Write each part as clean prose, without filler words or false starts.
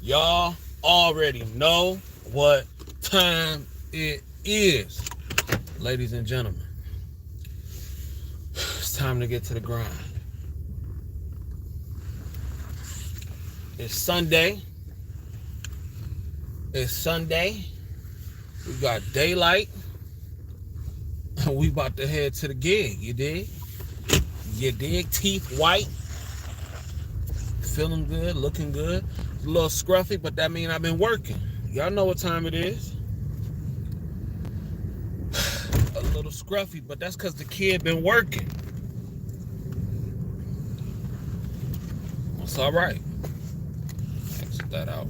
Y'all already know what time it is. Ladies and gentlemen, it's time to get to the grind. It's Sunday. It's Sunday. We got daylight. And we about to head to the gig. You dig? You dig? Teeth white. Feeling good. Looking good. It's a little scruffy, but that means I've been working. Y'all know what time it is. A little scruffy, but that's because the kid been working. It's all right. Exit that out.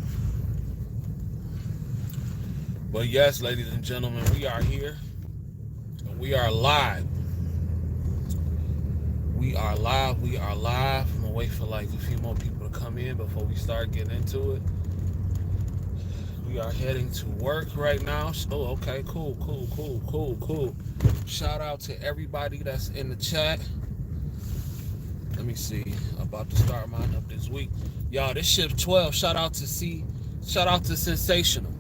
But yes, ladies and gentlemen, we are here. And we are live. We are live. We are live. I'm going to wait for like a few more people to come in before we start getting into it. We are heading to work right now. Oh, okay. Cool. Shout out to everybody that's in the chat. Let me see. About to start mine up this week. Y'all, this shift 12. Shout out to Sensational.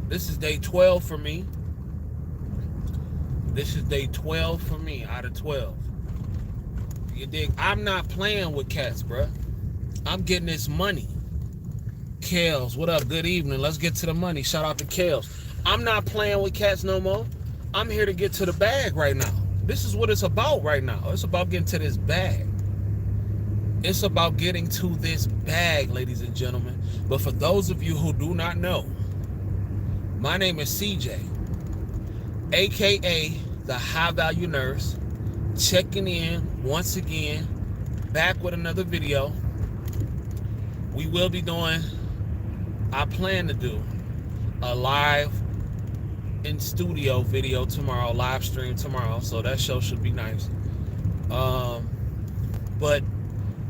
This is day 12 for me. This is day 12 for me out of 12. You dig? I'm not playing with cats, bruh. I'm getting this money. Kales, what up? Good evening. Let's get to the money. Shout out to Kales. I'm not playing with cats no more. I'm here to get to the bag right now. This is what it's about right now. It's about getting to this bag. It's about getting to this bag, ladies and gentlemen. But for those of you who do not know, my name is CJ, aka the High Value Nurse, checking in once again, back with another video. We will be doing, I plan to do a live in studio video tomorrow, live stream tomorrow, so that show should be nice. But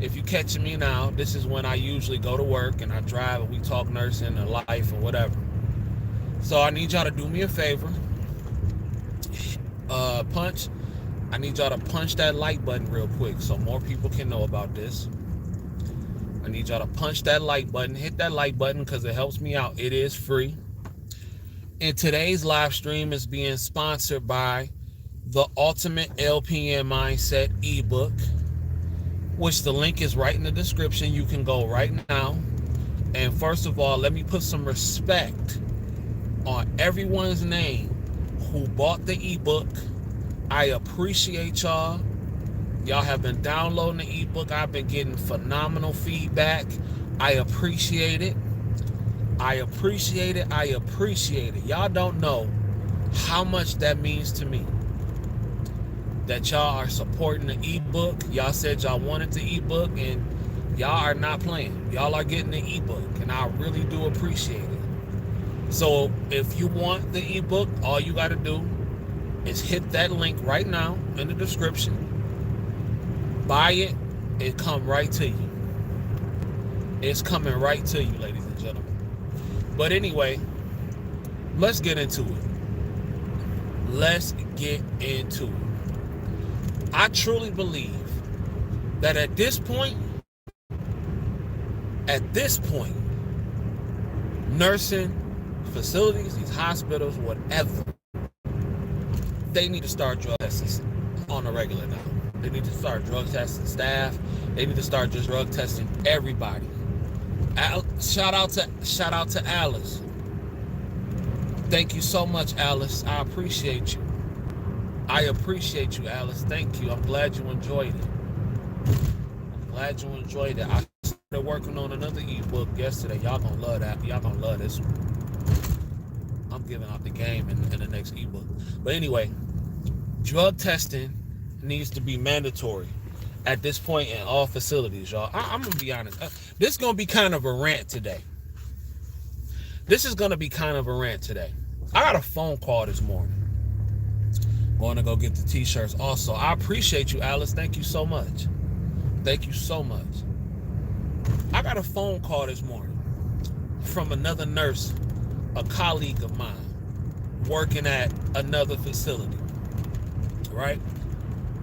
if you're catching me now, this is when I usually go to work and I drive and we talk nursing or life or whatever. So I need y'all to do me a favor. I need y'all to punch that like button real quick so more people can know about this. I need y'all to punch that like button. Hit that like button because it helps me out. It is free. And today's live stream is being sponsored by the Ultimate LPN Mindset ebook, which the link is right in the description. You can go right now. And first of all, let me put some respect on everyone's name who bought the ebook. I appreciate y'all. Y'all have been downloading the ebook. I've been getting phenomenal feedback. I appreciate it. I appreciate it. Y'all don't know how much that means to me. That y'all are supporting the ebook. Y'all said y'all wanted the ebook and y'all are not playing. Y'all are getting the ebook and I really do appreciate it. So if you want the ebook, all you got to do is hit that link right now in the description. Buy it. It come right to you. It's coming right to you, ladies and gentlemen. But anyway, let's get into it. I truly believe that at this point, nursing facilities, these hospitals, whatever, they need to start drug testing on a regular now. They need to start drug testing staff. They need to start just drug testing everybody. Shout out to Alice. Thank you so much, Alice. I appreciate you. Alice. Thank you. I'm glad you enjoyed it. I started working on another ebook yesterday. Y'all gonna love that. Y'all gonna love this one. I'm giving out the game in the next ebook. But anyway, drug testing needs to be mandatory at this point in all facilities, y'all. I'm gonna be honest. This is gonna be kind of a rant today. I got a phone call this morning. Going to go get the t-shirts also. I appreciate you, Alice. Thank you so much. I got a phone call this morning from another nurse, a colleague of mine, working at another facility, right?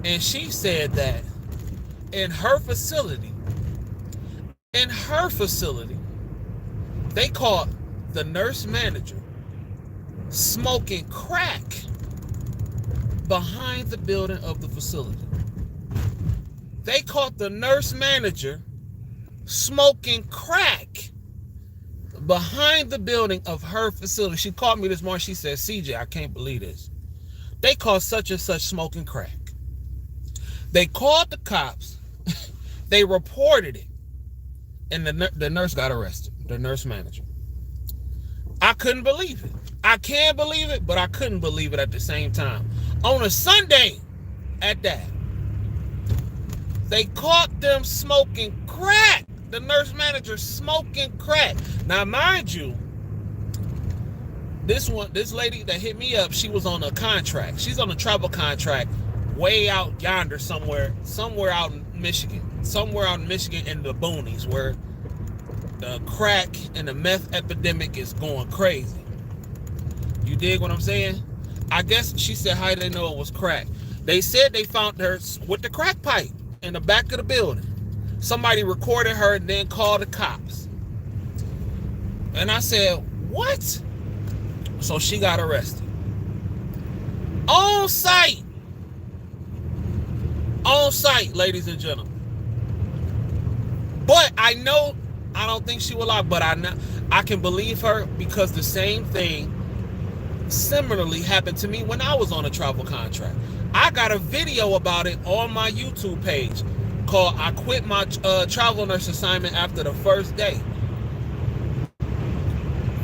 And she said that in her facility, In her facility, they caught the nurse manager smoking crack behind the building of the facility. They caught the nurse manager smoking crack behind the building of her facility. She called me this morning. She said, CJ, I can't believe this. They caught such and such smoking crack. They called the cops. They reported it. And the nurse got arrested. The nurse manager. I couldn't believe it. I can't believe it, but I couldn't believe it at the same time. On a Sunday at that, they caught them smoking crack. The nurse manager smoking crack. Now, mind you, this lady that hit me up, she was on a contract. She's on a travel contract way out yonder somewhere out in Michigan. Somewhere out in Michigan in the boonies where the crack and the meth epidemic is going crazy. You dig what I'm saying? I guess she said how they know it was crack. They said they found her with the crack pipe in the back of the building. Somebody recorded her and then called the cops. And I said, what? So she got arrested. On site. On site, ladies and gentlemen. But I know, I don't think she will lie, but I can believe her because the same thing similarly happened to me when I was on a travel contract. I got a video about it on my YouTube page called I Quit My Travel Nurse Assignment After the First Day.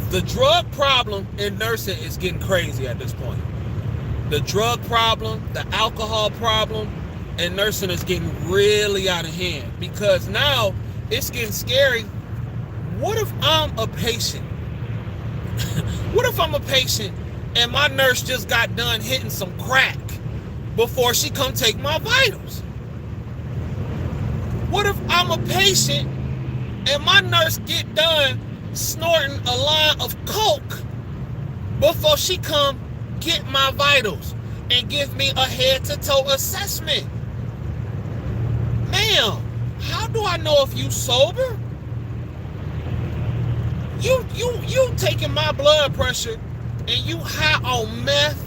The drug problem in nursing is getting crazy at this point. The drug problem, the alcohol problem in nursing is getting really out of hand because now it's getting scary. What if I'm a patient? What if I'm a patient and my nurse just got done hitting some crack before she come take my vitals? What if I'm a patient and my nurse get done snorting a line of coke before she come get my vitals and give me a head-to-toe assessment? Ma'am, how do I know if you sober? You taking my blood pressure and you high on meth.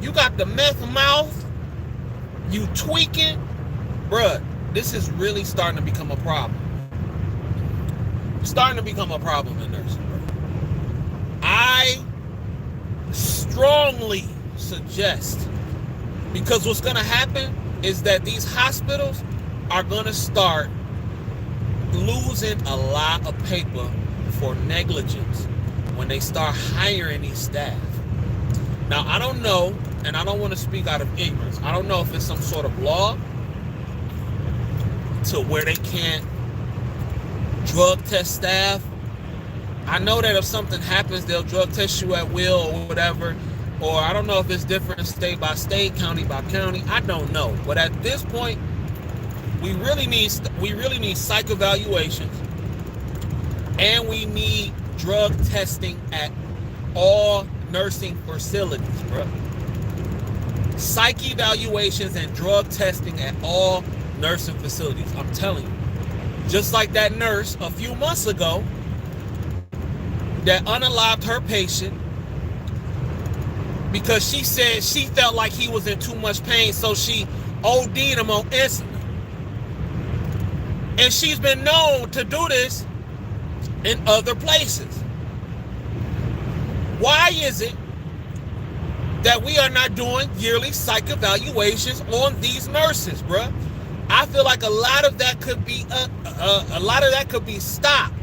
You got the meth mouth. You tweaking. Bruh, this is really starting to become a problem. Starting to become a problem in nursing, bro. I strongly suggest, because what's going to happen is that these hospitals are going to start losing a lot of paper for negligence when they start hiring these staff. Now, I don't know, and I don't want to speak out of ignorance. I don't know if it's some sort of law to where they can't drug test staff. I know that if something happens, they'll drug test you at will or whatever. Or I don't know if it's different state by state, county by county. I don't know. But at this point, we really need psych evaluations, and we need drug testing at all nursing facilities, bro. Psych evaluations and drug testing at all nursing facilities. I'm telling you. Just like that nurse a few months ago that unalived her patient because she said she felt like he was in too much pain, so she OD'd him on insulin. And she's been known to do this in other places. Why is it that we are not doing yearly psych evaluations on these nurses, bruh? I feel like a lot of that could be stopped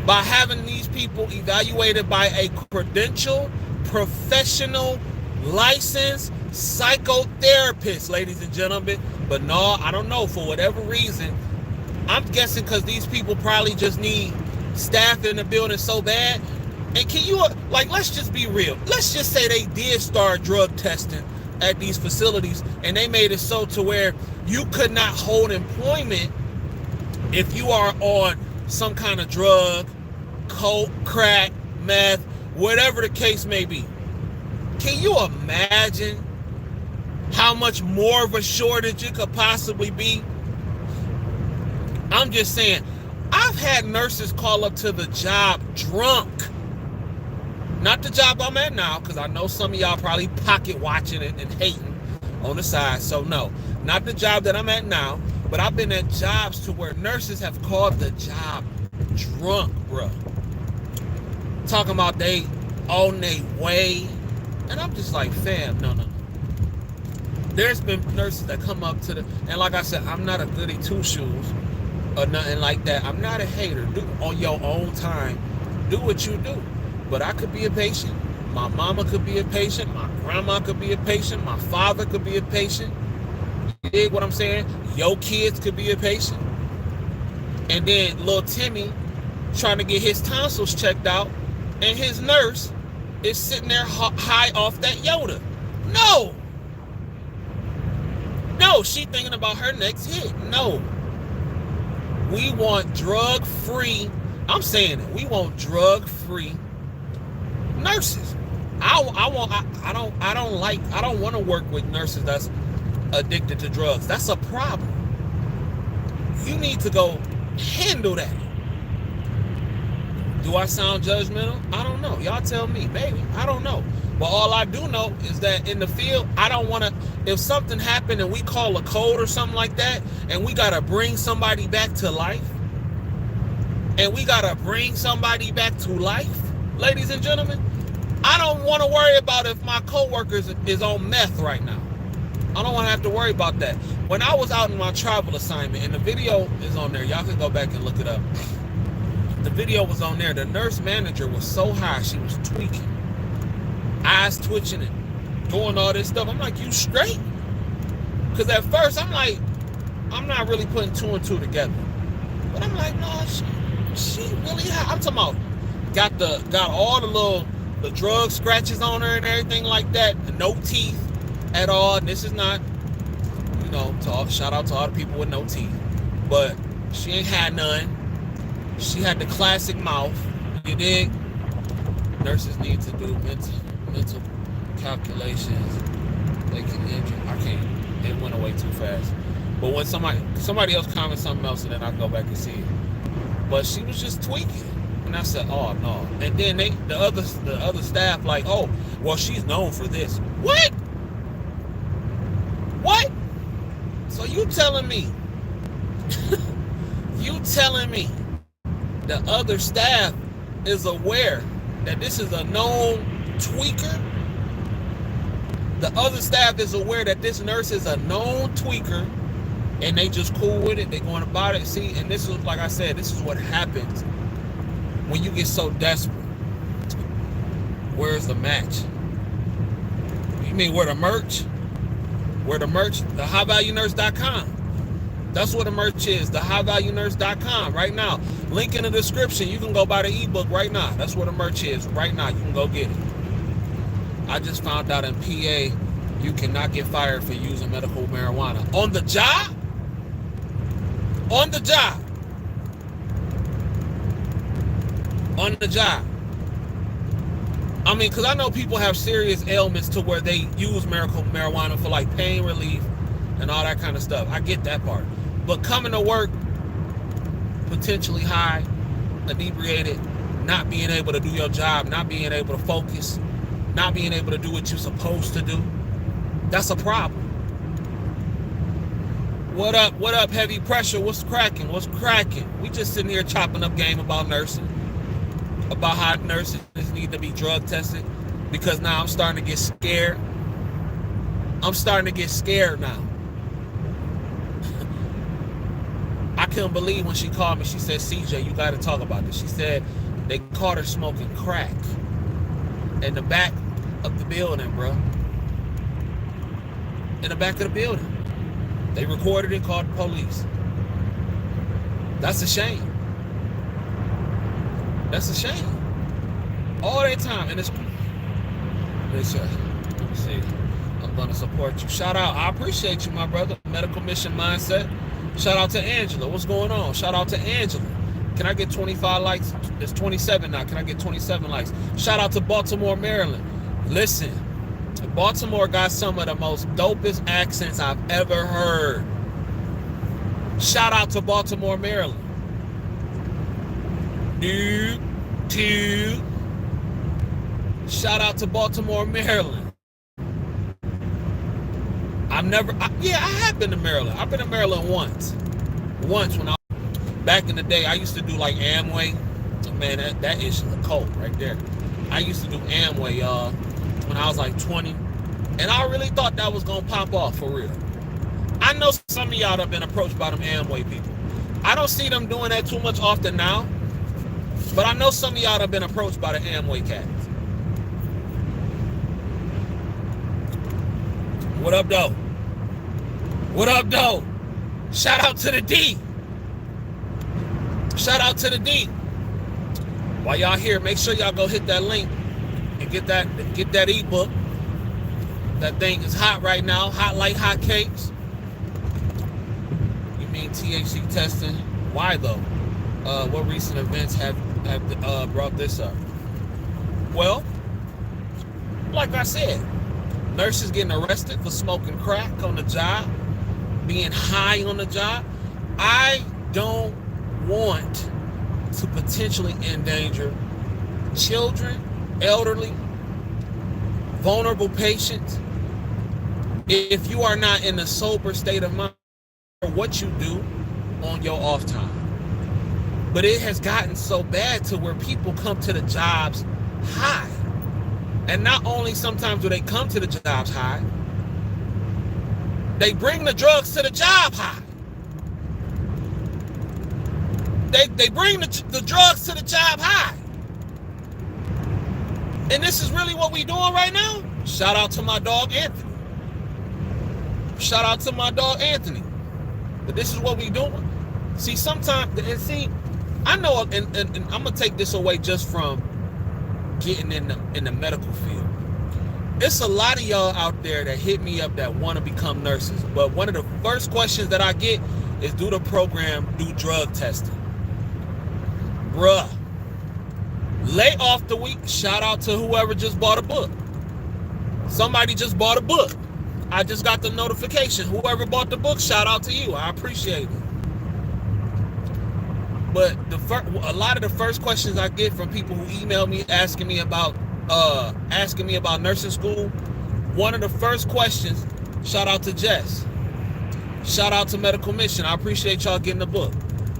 by having these people evaluated by a credentialed, professional, licensed psychotherapist, ladies and gentlemen. But no, I don't know, for whatever reason. I'm guessing because these people probably just need staff in the building so bad. And can you, let's just be real. Let's just say they did start drug testing at these facilities and they made it so to where you could not hold employment if you are on some kind of drug, coke, crack, meth, whatever the case may be. Can you imagine how much more of a shortage it could possibly be? I'm just saying, I've had nurses call up to the job drunk. Not the job I'm at now, because I know some of y'all probably pocket watching it and hating on the side. So no, not the job that I'm at now, but I've been at jobs to where nurses have called the job drunk, bro. Talking about they on their way. And I'm just like, fam, no. There's been nurses that come up to the, and like I said, I'm not a goody two shoes or nothing like that. I'm not a hater. Do on your own time. Do what you do. But I could be a patient. My mama could be a patient. My grandma could be a patient. My father could be a patient. You dig what I'm saying? Your kids could be a patient. And then little Timmy trying to get his tonsils checked out, and his nurse is sitting there high off that Yoda. No, she thinking about her next hit. No. We want drug-free, I'm saying it, we want drug-free nurses. I don't want to work with nurses that's addicted to drugs. That's a problem. You need to go handle that. Do I sound judgmental? I don't know. Y'all tell me, maybe. I don't know. But all I do know is that in the field, I don't want to, if something happened and we call a code or something like that, and we got to bring somebody back to life, ladies and gentlemen, I don't want to worry about if my coworker is on meth right now. I don't want to have to worry about that. When I was out in my travel assignment, and the video is on there, y'all can go back and look it up. The video was on there. The nurse manager was so high, she was tweaking. Eyes twitching and doing all this stuff. I'm like, you straight? Because at first, I'm like, I'm not really putting two and two together. But I'm like, no, she really high. I'm talking about, got all the drug scratches on her and everything like that. And no teeth at all. And this is not, shout out to all the people with no teeth. But she ain't had none. She had the classic mouth. You dig? Nurses need to do mental calculations. They can injure. I can't. It went away too fast. But when somebody else comments something else, and then I go back and see it. But she was just tweaking. And I said, oh no. And then the other staff like, oh, well, she's known for this. What? So you telling me the other staff is aware that this is a known tweaker? The other staff is aware that this nurse is a known tweaker, and they just cool with it. They going about it. See, and this is, like I said, this is what happens when you get so desperate. Where's the match? You mean where the merch? The highvaluenurse.com. That's what the merch is, the highvaluenurse.com right now. Link in the description. You can go buy the ebook right now. That's what the merch is right now. You can go get it. I just found out in PA, you cannot get fired for using medical marijuana. On the job? On the job. I mean, because I know people have serious ailments to where they use medical marijuana for like pain relief and all that kind of stuff. I get that part. But coming to work potentially high, inebriated, not being able to do your job, not being able to focus, not being able to do what you're supposed to do, that's a problem. What up, heavy pressure? What's cracking? We just sitting here chopping up game about nursing, about how nurses need to be drug tested, because now I'm starting to get scared. Now. I couldn't believe when she called me. She said, CJ, you got to talk about this. She said they caught her smoking crack in the back of the building, bro. In the back of the building. They recorded it, called the police. That's a shame. All that time. And it's... Let me see. I'm going to support you. Shout out. I appreciate you, my brother. Medical Mission Mindset. Shout out to Angela. What's going on? Shout out to Angela. Can I get 25 likes? It's 27 now. Can I get 27 likes? Shout out to Baltimore, Maryland. Listen, Baltimore got some of the most dopest accents I've ever heard. Shout out to Baltimore, Maryland. Dude. Shout out to Baltimore, Maryland. I have been to Maryland. I've been to Maryland once. Once when back in the day, I used to do like Amway. Man, that is a cult right there. I used to do Amway, when I was like 20. And I really thought that was going to pop off for real. I know some of y'all have been approached by them Amway people. I don't see them doing that too much often now. But I know some of y'all have been approached by the Amway cats. What up, though? What up, though? Shout out to the D. Shout out to the D. While y'all here, make sure y'all go hit that link and get that ebook. That thing is hot right now, hot like hot cakes. You mean THC testing? Why though? What recent events have brought this up? Well, like I said, nurses getting arrested for smoking crack on the job, being high on the job. I don't want to potentially endanger children, elderly, vulnerable patients. If you are not in a sober state of mind, what you do on your off time. But it has gotten so bad to where people come to the jobs high. And not only sometimes do they come to the jobs high, they bring the drugs to the job high. They bring the drugs to the job high. And this is really what we doing right now? Shout out to my dog Anthony. Shout out to my dog Anthony. But this is what we doing. See, sometimes, and see, I know, and I'm gonna take this away just from getting in the medical field. It's a lot of y'all out there that hit me up that want to become nurses. But one of the first questions that I get is, do the program do drug testing? Bruh. Lay off the week. Shout out to whoever just bought a book. Somebody just bought a book. I just got the notification. Whoever bought the book, shout out to you. I appreciate it. But a lot of the first questions I get from people who email me asking me about nursing school, one of the first questions, shout out to Jess. Shout out to Medical Mission. I appreciate y'all getting the book.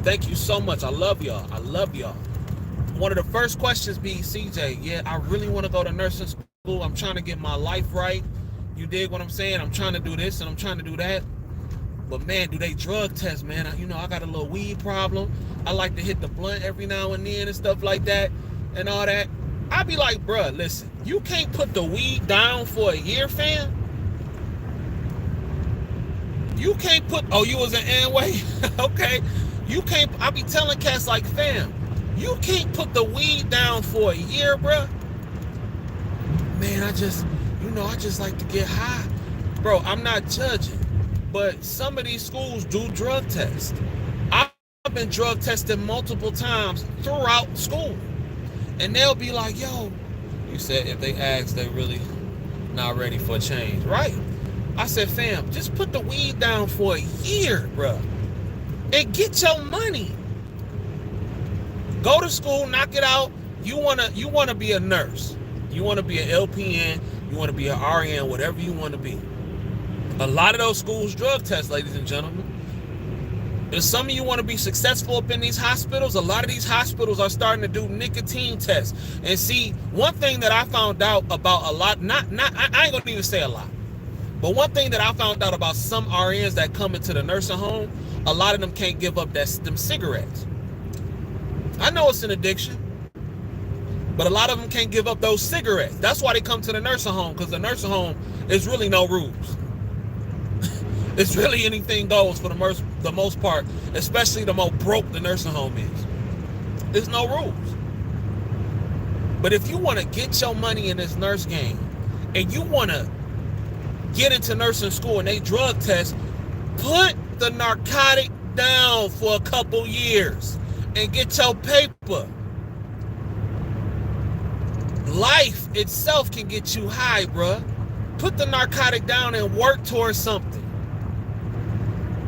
Thank you so much. I love y'all. I love y'all. One of the first questions be, CJ, yeah, I really want to go to nursing school. I'm trying to get my life right. You dig what I'm saying? I'm trying to do this and I'm trying to do that. But man, do they drug test, man? I got a little weed problem. I like to hit the blunt every now and then and stuff like that and all that. I be like, bruh, listen, you can't put the weed down for a year, fam. You can't put, oh, you was an Amway? Okay. You can't, I be telling cats like, fam, you can't put the weed down for a year, bruh. Man, I just like to get high. Bro, I'm not judging, but some of these schools do drug tests. I've been drug tested multiple times throughout school. And they'll be like, yo, you said if they ask, they really not ready for change, right? I said, fam, just put the weed down for a year, bro, and get your money. Go to school, knock it out. You wanna be a nurse. You wanna be an LPN. You wanna be an RN, whatever you wanna be. A lot of those schools drug test, ladies and gentlemen. If some of you want to be successful up in these hospitals, a lot of these hospitals are starting to do nicotine tests. And see, one thing that I found out about a lot, I ain't gonna even say a lot, but one thing that I found out about some RNs that come into the nursing home, a lot of them can't give up them cigarettes. I know it's an addiction, but a lot of them can't give up those cigarettes. That's why they come to the nursing home, because the nursing home is really no rules. It's really anything goes for the most part, especially the more broke the nursing home is. There's no rules. But if you want to get your money in this nurse game and you want to get into nursing school and they drug test, put the narcotic down for a couple years and get your paper. Life itself can get you high, bruh. Put the narcotic down and work towards something.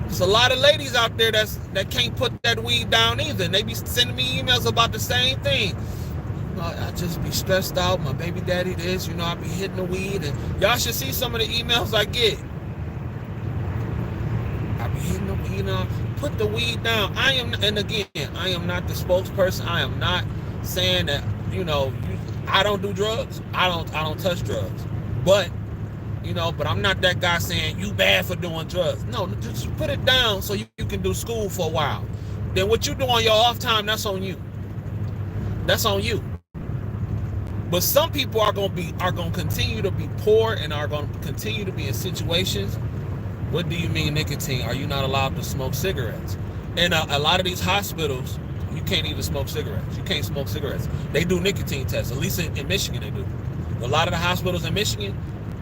There's a lot of ladies out there that can't put that weed down either. And they be sending me emails about the same thing. I just be stressed out. My baby daddy this, I be hitting the weed. And y'all should see some of the emails I get. I be hitting the weed, put the weed down. I am not the spokesperson. I am not saying that, I don't do drugs. I don't touch drugs. But I'm not that guy saying you bad for doing drugs. No, just put it down so you can do school for a while. Then what you do on your off time, that's on you. That's on you. But some people are going to continue to be poor and are going to continue to be in situations. What do you mean nicotine? Are you not allowed to smoke cigarettes? And a lot of these hospitals, you can't even smoke cigarettes. You can't smoke cigarettes. They do nicotine tests. At least in Michigan they do. A lot of the hospitals in Michigan,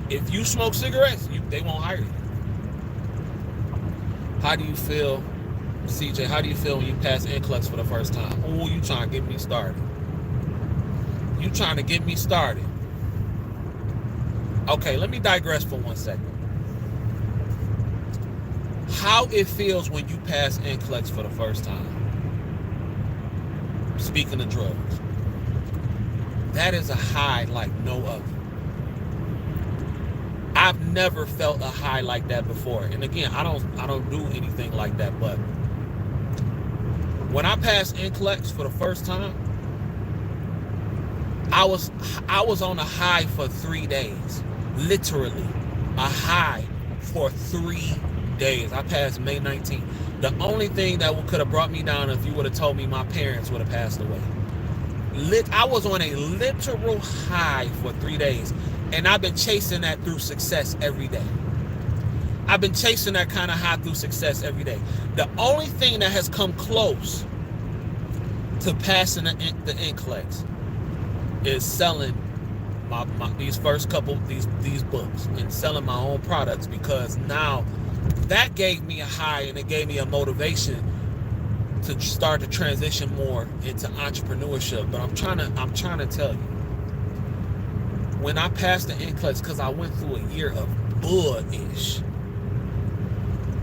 if you smoke cigarettes, they won't hire you. How do you feel, CJ? How do you feel when you pass NCLEX for the first time? Oh, you trying to get me started. You trying to get me started. Okay, let me digress for 1 second. How it feels when you pass NCLEX for the first time. Speaking of drugs. That is a high like no other. I've never felt a high like that before. And again, I don't do anything like that, but when I passed NCLEX for the first time, I was on a high for 3 days. Literally, a high for 3 days. I passed May 19th. The only thing that could have brought me down if you would have told me my parents would have passed away. I was on a literal high for 3 days. And I've been chasing that through success every day. I've been chasing that kind of high through success every day. The only thing that has come close to passing the NCLEX is selling these first couple these books and selling my own products, because now that gave me a high and it gave me a motivation to start to transition more into entrepreneurship. But I'm trying to tell you, when I passed the NCLEX, because I went through a year of bullish,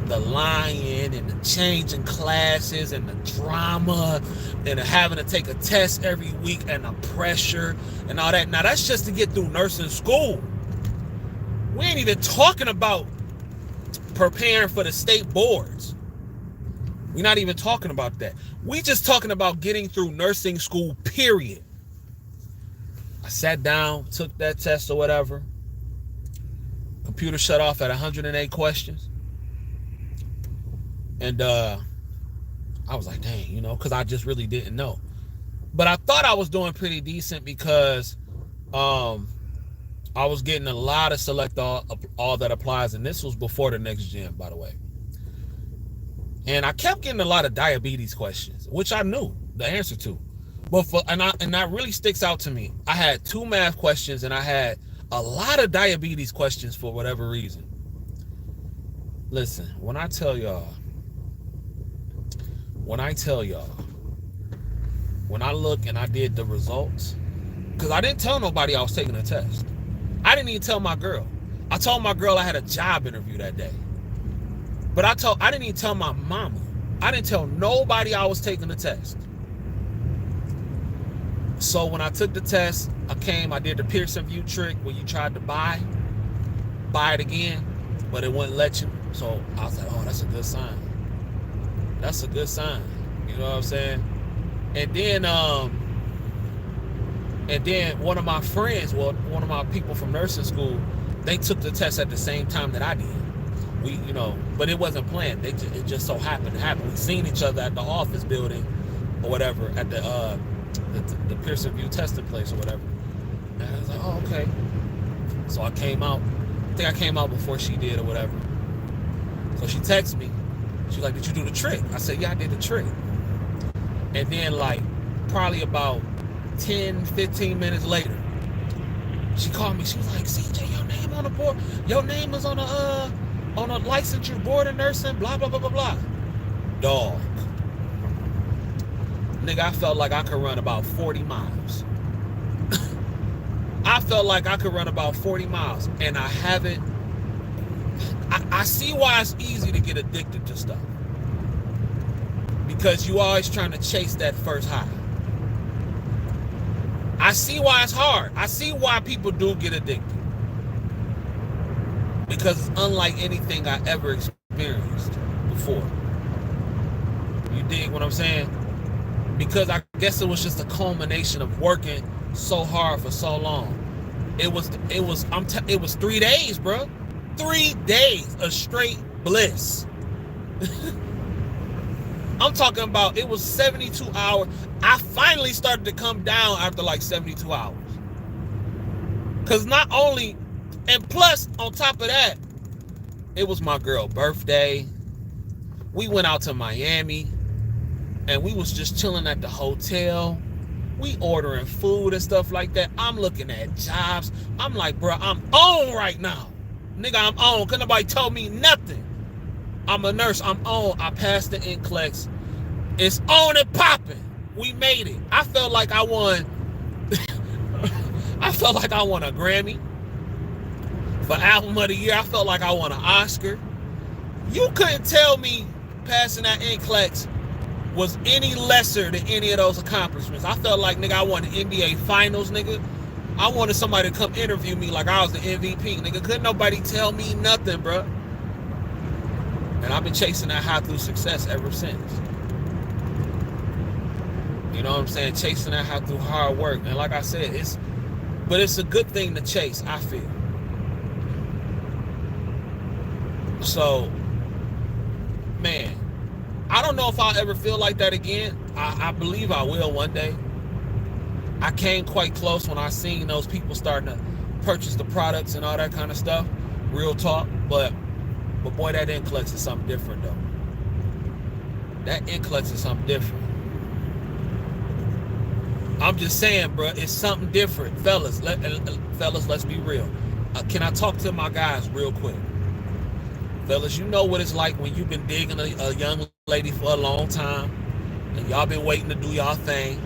the lying and the changing classes and the drama and having to take a test every week and the pressure and all that. Now that's just to get through nursing school. We ain't even talking about preparing for the state boards. We're not even talking about that. We just talking about getting through nursing school, period. I sat down, took that test or whatever. Computer shut off at 108 questions. And I was like, dang, because I just really didn't know. But I thought I was doing pretty decent because I was getting a lot of select all that applies. And this was before the next gen, by the way. And I kept getting a lot of diabetes questions, which I knew the answer to. But and that really sticks out to me. I had 2 math questions and I had a lot of diabetes questions for whatever reason. Listen, when I tell y'all, when I look and I did the results, because I didn't tell nobody I was taking a test. I didn't even tell my girl. I told my girl I had a job interview that day. But I didn't even tell my mama. I didn't tell nobody I was taking the test. So when I took the test, I did the Pearson VUE trick where you tried to buy it again, but it wouldn't let you. So I was like, oh, that's a good sign. That's a good sign. You know what I'm saying? And then one of my friends, one of my people from nursing school, they took the test at the same time that I did. But it wasn't planned. It just so happened to happen. We seen each other at the office building or whatever, at the Pearson VUE testing place or whatever. And I was like, oh, okay. So I came out. I think I came out before she did or whatever. So she texted me. She's like, did you do the trick? I said, yeah, I did the trick. And then probably about 10, 15 minutes later, she called me. She was like, CJ, your name on the board. Your name is on a licensure board of nursing, blah, blah, blah, blah, blah. Dog. Nigga, I felt like I could run about 40 miles. I felt like I could run about 40 miles. And I I see why it's easy to get addicted to stuff. Because you always trying to chase that first high. I see why it's hard. I see why people do get addicted. Because it's unlike anything I ever experienced before. You dig what I'm saying? Because I guess it was just a culmination of working so hard for so long. It was 3 days, bro. 3 days of straight bliss. I'm talking about, it was 72 hours. I finally started to come down after like 72 hours. Because not only, and plus, on top of that, it was my girl's birthday. We went out to Miami, and we was just chilling at the hotel. We ordering food and stuff like that. I'm looking at jobs. I'm like, bro, I'm on right now. Nigga, I'm on. Cause nobody told me nothing. I'm a nurse. I'm on. I passed the NCLEX. It's on and popping. We made it. I felt like I won. I felt like I won a Grammy for album of the year. I felt like I won an Oscar. You couldn't tell me passing that NCLEX was any lesser than any of those accomplishments. I felt like, nigga, I won the NBA Finals, nigga. I wanted somebody to come interview me like I was the MVP, nigga. Couldn't nobody tell me nothing, bro. And I've been chasing that high through success ever since. You know what I'm saying? Chasing that high through hard work. And like I said, it's a good thing to chase, I feel. So, man, I don't know if I'll ever feel like that again. I believe I will one day. I came quite close when I seen those people starting to purchase the products and all that kind of stuff. Real talk. But boy, that NCLEX is something different, though. That NCLEX is something different. I'm just saying, bro, it's something different. Fellas, let's be real. Can I talk to my guys real quick? Fellas, you know what it's like when you've been digging a young lady for a long time and y'all been waiting to do y'all thing.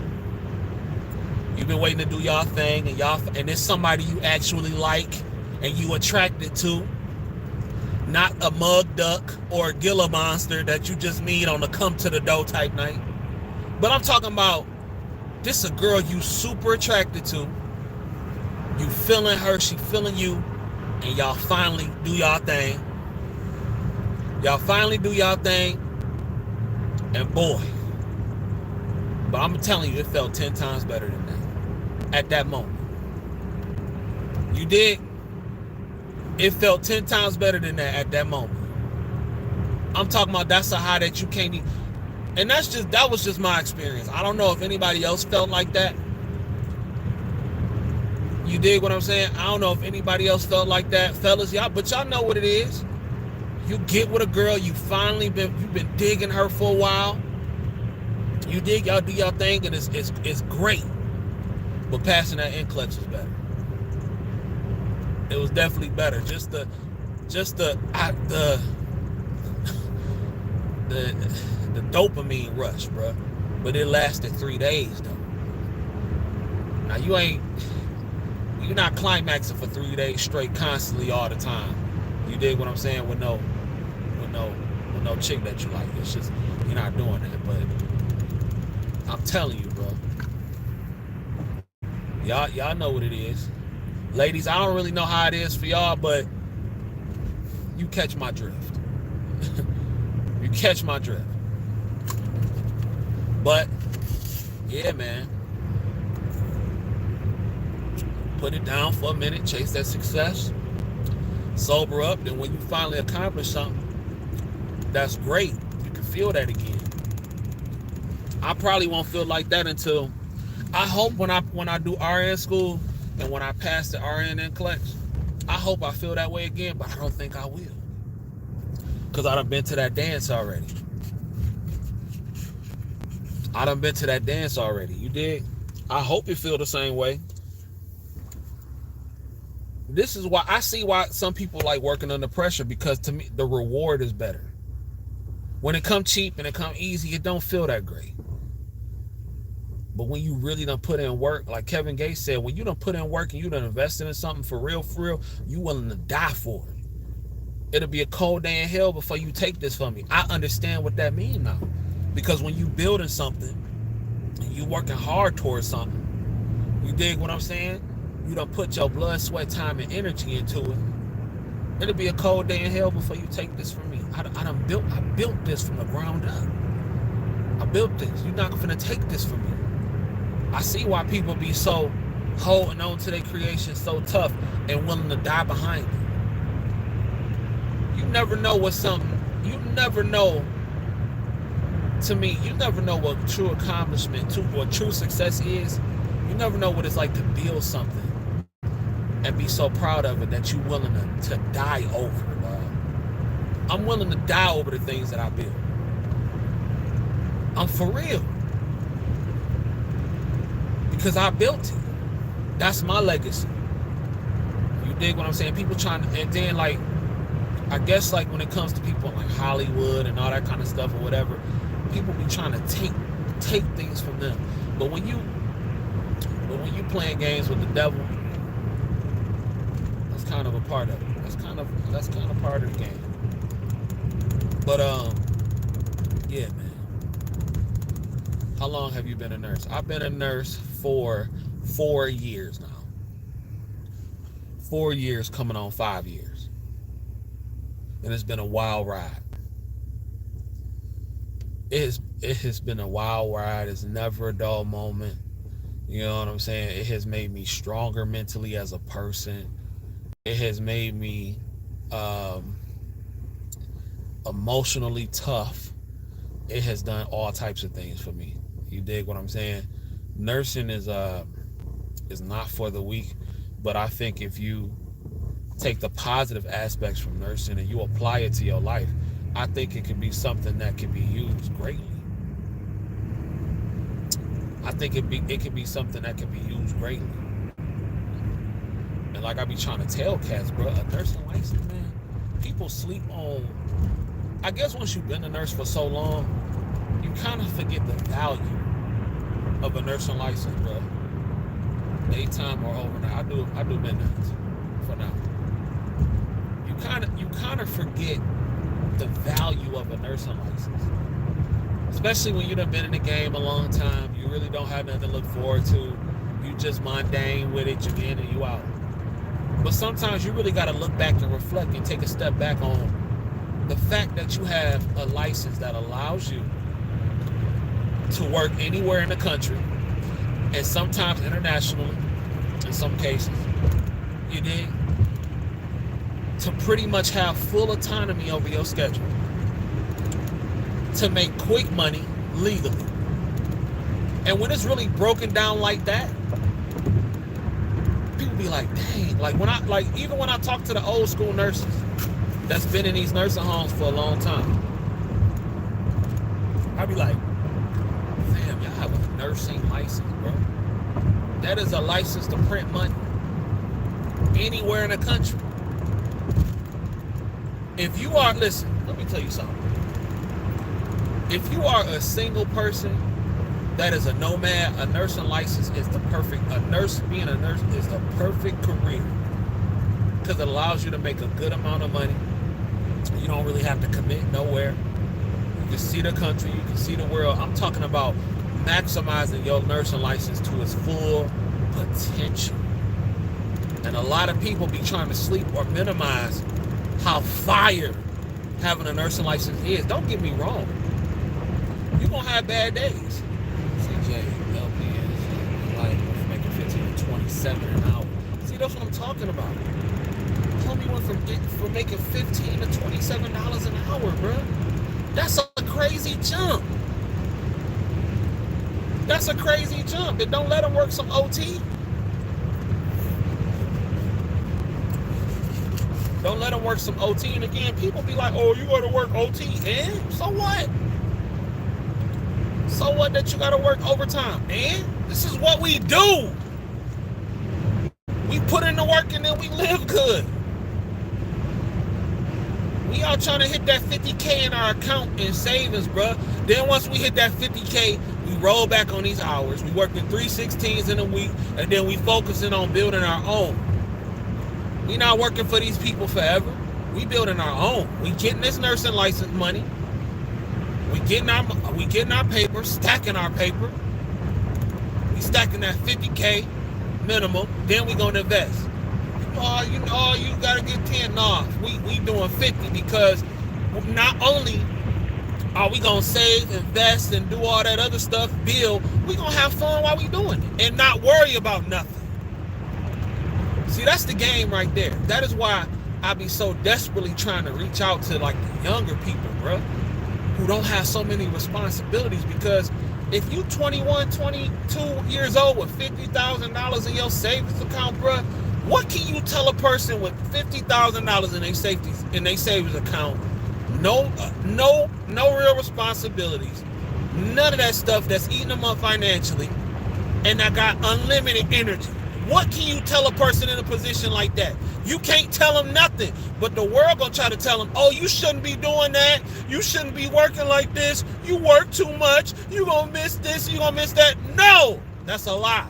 You've been waiting to do y'all thing and it's somebody you actually like and you attracted to. Not a mug duck or a Gila monster that you just meet on a come to the door type night. But I'm talking about this a girl you super attracted to. You feeling her, she feeling you, and y'all finally do y'all thing. Y'all finally do y'all thing, and boy, but I'm telling you, it felt 10 times better than that at that moment. You did? It felt 10 times better than that at that moment. I'm talking about that's a high that you can't even. And that was just my experience. I don't know if anybody else felt like that. You dig what I'm saying? I don't know if anybody else felt like that. Fellas, but y'all know what it is. You get with a girl, you've been digging her for a while. You dig, y'all do y'all thing, and it's great. But passing that NCLEX was better. It was definitely better. Just the dopamine rush, bro. But it lasted 3 days though. Now you're not climaxing for 3 days straight constantly all the time. You dig what I'm saying? With no chick that you like. It's just you're not doing that. But I'm telling you, bro. Y'all know what it is. Ladies, I don't really know how it is for y'all, but you catch my drift. You catch my drift. But yeah, man. Put it down for a minute, chase that success, sober up, then when you finally accomplish something, that's great. You can feel that again. I probably won't feel like that until, I hope when I do RN school and when I pass the RN NCLEX, I hope I feel that way again, but I don't think I will. Because I done been to that dance already. You dig? I hope you feel the same way. This is why I see why some people like working under pressure, because to me the reward is better. When it come cheap and it come easy, it don't feel that great. But when you really done put in work, like Kevin Gates said, when you done put in work and you done invested in something for real, you willing to die for it. It'll be a cold day in hell before you take this from me. I understand what that means now. Because when you building something, and you working hard towards something, you dig what I'm saying? You done put your blood, sweat, time, and energy into it. It'll be a cold day in hell before you take this from me. I built this from the ground up. I built this. You're not gonna take this from me. I see why people be so holding on to their creation so tough and willing to die behind it. You never know what something, you never know, to me, you never know what true accomplishment, what true success is. You never know what it's like to build something and be so proud of it that you're willing to die over it, dog. I'm willing to die over the things that I build. I'm for real. Because I built it. That's my legacy. You dig what I'm saying? People trying to, and then like, I guess like when it comes to people like Hollywood and all that kind of stuff or whatever, people be trying to take things from them. But when you playing games with the devil, that's kind of a part of it. That's kind of part of the game. But yeah, man. How long have you been a nurse? I've been a nurse for 4 years now. 4 years coming on 5 years. And it's been a wild ride. It has been a wild ride. It's never a dull moment. You know what I'm saying? It has made me stronger mentally as a person. It has made me emotionally tough. It has done all types of things for me. You dig what I'm saying? Nursing is not for the weak, but I think if you take the positive aspects from nursing and you apply it to your life, I think it can be something that can be used greatly. I think it can be something that can be used greatly. And like I be trying to tell cats, bro, a nursing license, man, people sleep on. I guess once you've been a nurse for so long, you kind of forget the value of a nursing license, bro. Daytime or overnight. I do midnights for now. You kind of forget the value of a nursing license. Especially when you done been in the game a long time, you really don't have nothing to look forward to. You just mundane with it, you in and you out. But sometimes you really got to look back and reflect and take a step back on the fact that you have a license that allows you to work anywhere in the country, and sometimes internationally, in some cases, you dig? To pretty much have full autonomy over your schedule. To make quick money legally. And when it's really broken down like that, people be like, dang, even when I talk to the old school nurses that's been in these nursing homes for a long time, I be like, damn, y'all have a nursing license, bro. That is a license to print money anywhere in the country. If you are, listen, let me tell you something. If you are a single person that is a nomad, a nursing license is the perfect, being a nurse is the perfect career. Because it allows you to make a good amount of money. You don't really have to commit nowhere. You can see the country, you can see the world. I'm talking about maximizing your nursing license to its full potential. And a lot of people be trying to sleep or minimize how fire having a nursing license is. Don't get me wrong. You're going to have bad days. CJ, LPNs, like making 15 to 27 an hour. See, that's what I'm talking about. Homie went from making $15 to $27 an hour, bro. That's a crazy jump. That's a crazy jump. And don't let them work some OT. Don't let them work some OT. And again, people be like, oh, you got to work OT. And so what? So what that you got to work overtime? And this is what we do. We put in the work and then we live good. We all trying to hit that 50K in our account in savings, bro. Then once we hit that 50K, we roll back on these hours. We working 3/16 in a week, and then we focusing on building our own. We not working for these people forever. We building our own. We getting this nursing license money. We getting our paper, stacking our paper. We stacking that 50K minimum. Then we gonna invest. You gotta get 10 off. We doing 50 because not only are we gonna save, invest, and do all that other stuff, build, we gonna have fun while we doing it and not worry about nothing. See, that's the game right there. That is why I be so desperately trying to reach out to like the younger people, bro, who don't have so many responsibilities. Because if you 21, 22 years old with $50,000 in your savings account, bro, what can you tell a person with $50,000 in their savings account? No real responsibilities, none of that stuff that's eating them up financially, and I got unlimited energy. What can you tell a person in a position like that? You can't tell them nothing, but the world gonna try to tell them, oh, you shouldn't be doing that. You shouldn't be working like this. You work too much. You gonna miss this. You gonna miss that. No, that's a lie.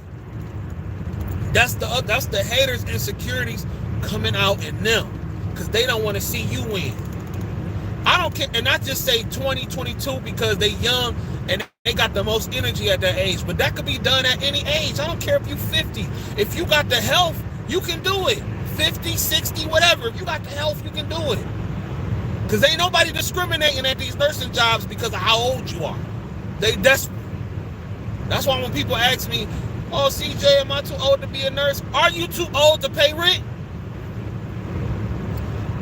That's the haters' insecurities coming out in them because they don't want to see you win. I don't care, and I just say 20, 22 because they young and they got the most energy at that age, but that could be done at any age. I don't care if you 50. If you got the health, you can do it. 50, 60, whatever. If you got the health, you can do it. Because ain't nobody discriminating at these nursing jobs because of how old you are. They desperate. That's why when people ask me, oh, CJ, am I too old to be a nurse? Are you too old to pay rent?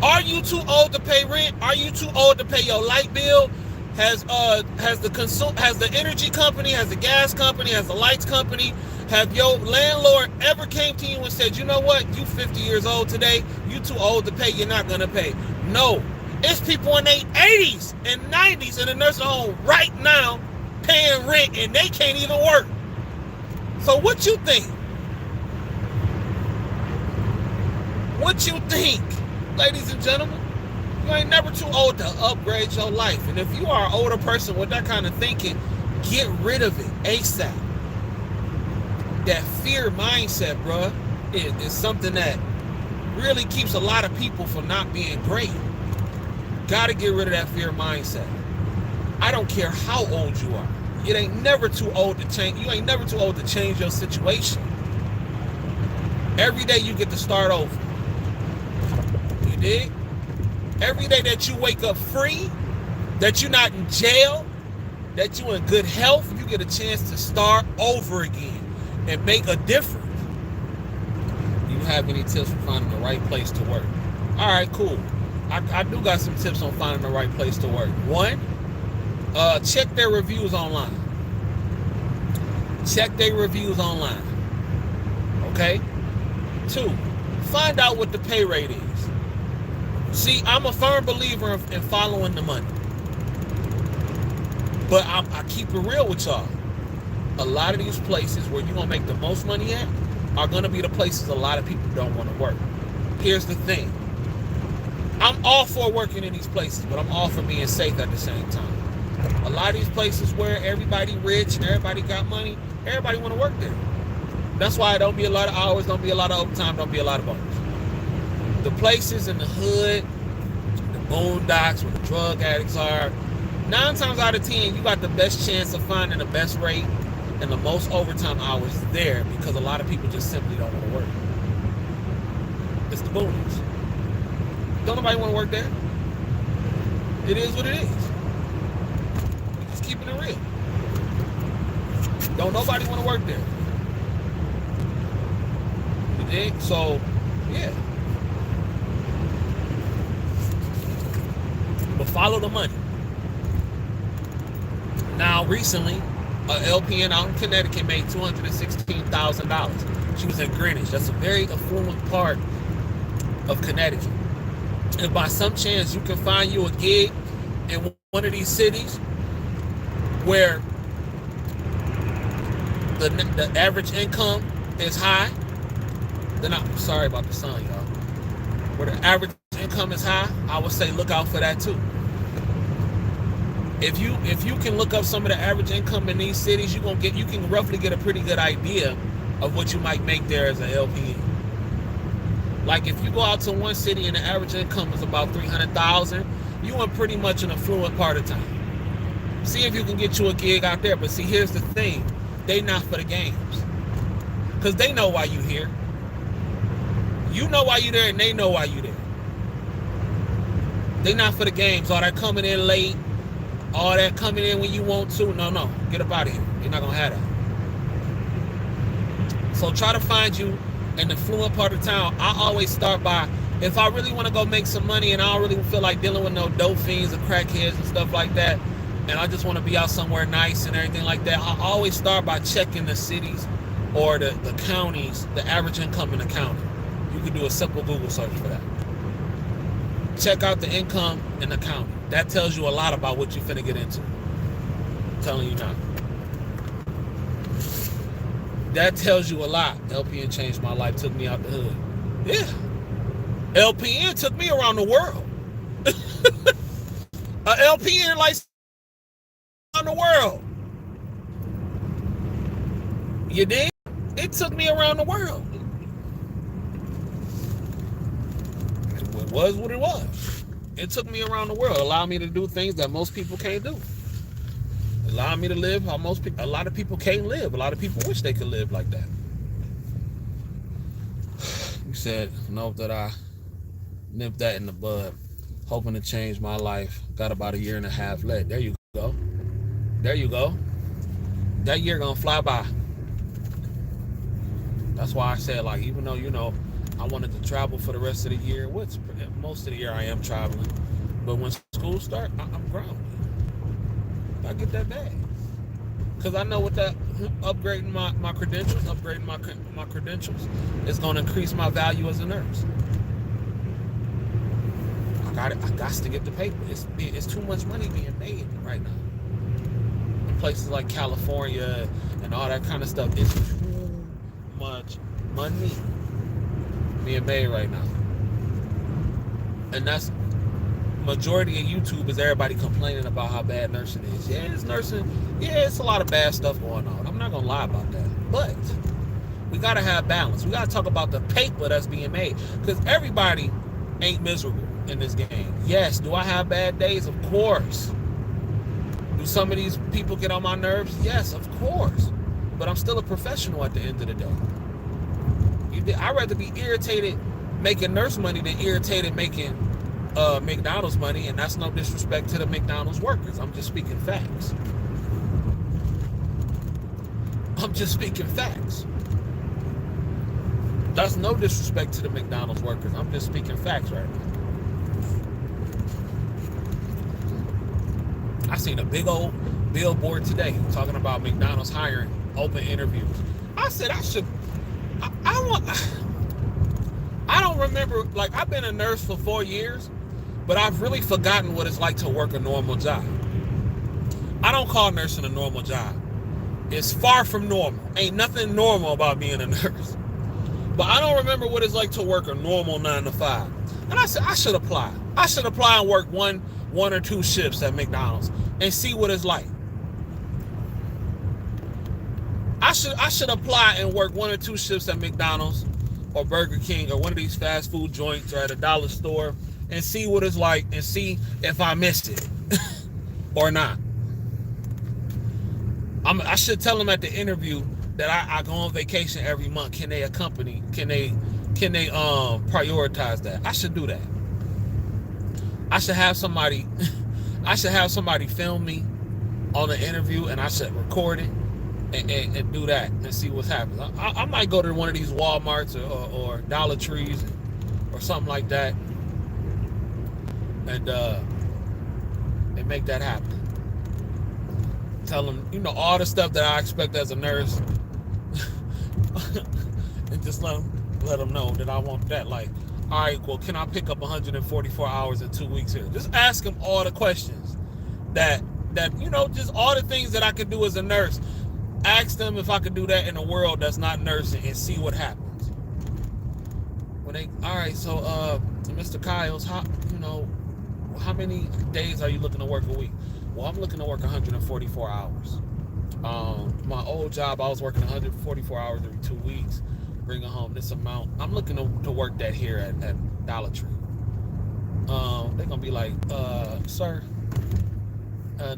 Are you too old to pay rent? Are you too old to pay your light bill? Has the energy company, has the gas company, has the lights company, have your landlord ever came to you and said, you know what, you 50 years old today, you too old to pay, you're not gonna pay? No. It's people in their 80s and 90s in a nursing home right now paying rent and they can't even work. So what you think? What you think, ladies and gentlemen? You ain't never too old to upgrade your life. And if you are an older person with that kind of thinking, get rid of it ASAP. That fear mindset, bro, is something that really keeps a lot of people from not being great. Gotta get rid of that fear mindset. I don't care how old you are. It ain't never too old to change. You ain't never too old to change your situation. Every day you get to start over. You dig? Every day that you wake up free, that you're not in jail, that you're in good health, you get a chance to start over again and make a difference. Do you have any tips for finding the right place to work? All right, cool. I do got some tips on finding the right place to work. One, check their reviews online. Check their reviews online. Okay? Two, find out what the pay rate is. See, I'm a firm believer in following the money. But I keep it real with y'all. A lot of these places where you're going to make the most money at are going to be the places a lot of people don't want to work. Here's the thing. I'm all for working in these places, but I'm all for being safe at the same time. A lot of these places where everybody rich and everybody got money, everybody want to work there. That's why it don't be a lot of hours, don't be a lot of overtime, don't be a lot of bonus. The places in the hood, the boondocks where the drug addicts are, 9 times out of 10, you got the best chance of finding the best rate and the most overtime hours there because a lot of people just simply don't want to work. It's the boonies. Don't nobody want to work there. It is what it is. We're just keeping it real. Don't nobody want to work there. You dig? So, yeah. But follow the money. Now, recently, an LPN out in Connecticut made $216,000. She was in Greenwich. That's a very affluent part of Connecticut. If by some chance you can find you a gig in one of these cities where the average income is high, then I'm sorry about the sun, y'all. Where the average income is high, I would say look out for that too. If you can look up some of the average income in these cities, you can roughly get a pretty good idea of what you might make there as an LPN. Like if you go out to one city and the average income is about 300,000, you in pretty much an affluent part of town. See if you can get you a gig out there. But see, here's the thing. They not for the games. Because they know why you here. You know why you there and they know why you there. They not for the games. All that coming in late. All that coming in when you want to. No. Get up out of here. You're not going to have that. So try to find you in the affluent part of town. I always start by, if I really want to go make some money and I don't really feel like dealing with no dope fiends and crackheads and stuff like that, and I just want to be out somewhere nice and everything like that, I always start by checking the cities or the counties, the average income in the county. You can do a simple Google search for that. Check out the income in the county. That tells you a lot about what you're finna get into. I'm telling you now. That tells you a lot. LPN changed my life, took me out the hood. Yeah. LPN took me around the world. LPN like around the world. You dig? It took me around the world. It was what it was. It took me around the world. Allowed me to do things that most people can't do. Allowed me to live how a lot of people can't live. A lot of people wish they could live like that. You said, nope, that I nipped that in the bud. Hoping to change my life. Got about a year and a half left. There you go. There you go. That year gonna fly by. That's why I said, like, even though, I wanted to travel for the rest of the year. Most of the year I am traveling. But when school starts, I'm grounded. I get that bag. Because I know with that, upgrading my credentials, my credentials, is going to increase my value as a nurse. I got to get the paper. It's too much money being made right now. In places like California and all that kind of stuff, it's too much money being made right now. And that's majority of YouTube is everybody complaining about how bad nursing is. Yeah, it's nursing. Yeah, it's a lot of bad stuff going on. I'm not going to lie about that. But we got to have balance. We got to talk about the paper that's being made. Because everybody ain't miserable in this game. Yes, do I have bad days? Of course. Do some of these people get on my nerves? Yes, of course. But I'm still a professional at the end of the day. I'd rather be irritated making nurse money than irritated making McDonald's money, and that's no disrespect to the McDonald's workers. I'm just speaking facts. That's no disrespect to the McDonald's workers. I'm just speaking facts right now. I seen a big old billboard today talking about McDonald's hiring open interviews. I said I don't remember, like, I've been a nurse for 4 years, but I've really forgotten what it's like to work a normal job. I don't call nursing a normal job. It's far from normal. Ain't nothing normal about being a nurse. But I don't remember what it's like to work a normal 9 to 5. And I said, I should apply. I should apply and work one or two shifts at McDonald's and see what it's like. I should apply and work 1 or 2 shifts at McDonald's or Burger King or one of these fast food joints or at a dollar store and see what it's like and see if I missed it or not. I should tell them at the interview that I go on vacation every month. Can they prioritize that? I should do that. I should have somebody film me on the interview and I should record it and do that and see what's happening. I might go to one of these Walmarts or Dollar Trees or something like that and make that happen. Tell them, all the stuff that I expect as a nurse and just let them know that I want that. Like, all right, well, can I pick up 144 hours in 2 weeks here? Just ask them all the questions that just all the things that I could do as a nurse. Ask them if I could do that in a world that's not nursing and see what happens. All right, so Mr. Kyles, how many days are you looking to work a week? Well, I'm looking to work 144 hours. My old job, I was working 144 hours every 2 weeks. bringing home this amount. I'm looking to work that here at Dollar Tree. They're gonna be like, sir,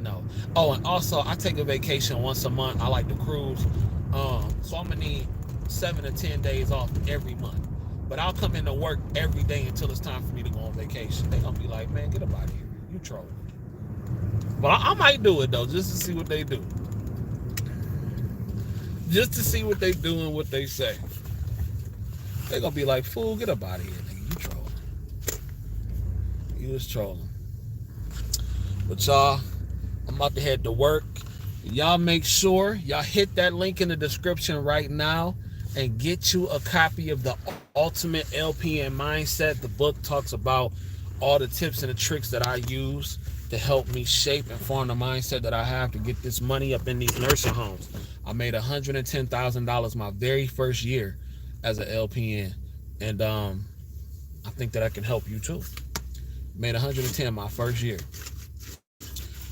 no. Oh, and also I take a vacation once a month. I like to cruise. So I'm gonna need 7 to 10 days off every month. But I'll come into work every day until it's time for me to go on vacation. They're gonna be like, man, get up out of here. You trolling. But I might do it though, just to see what they do. Just to see what they do and what they say. They're gonna be like, fool, get up out of here, nigga. You trolling. You was trolling. But y'all, I'm about to head to work. Y'all make sure y'all hit that link in the description right now and get you a copy of the Ultimate LPN Mindset. The book talks about all the tips and the tricks that I use to help me shape and form the mindset that I have to get this money up in these nursing homes. I made $110,000 my very first year as an LPN, and I think that I can help you too. Made 110 my first year.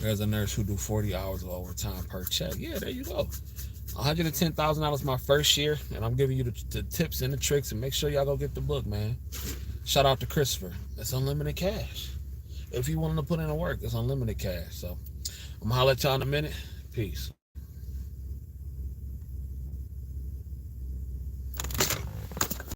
There's a nurse who do 40 hours of overtime per check. Yeah, there you go. $110,000 my first year, and I'm giving you the tips and the tricks, and make sure y'all go get the book, man. Shout out to Christopher. It's unlimited cash. If you want to put in the work, it's unlimited cash. So I'm gonna holler at y'all in a minute. Peace.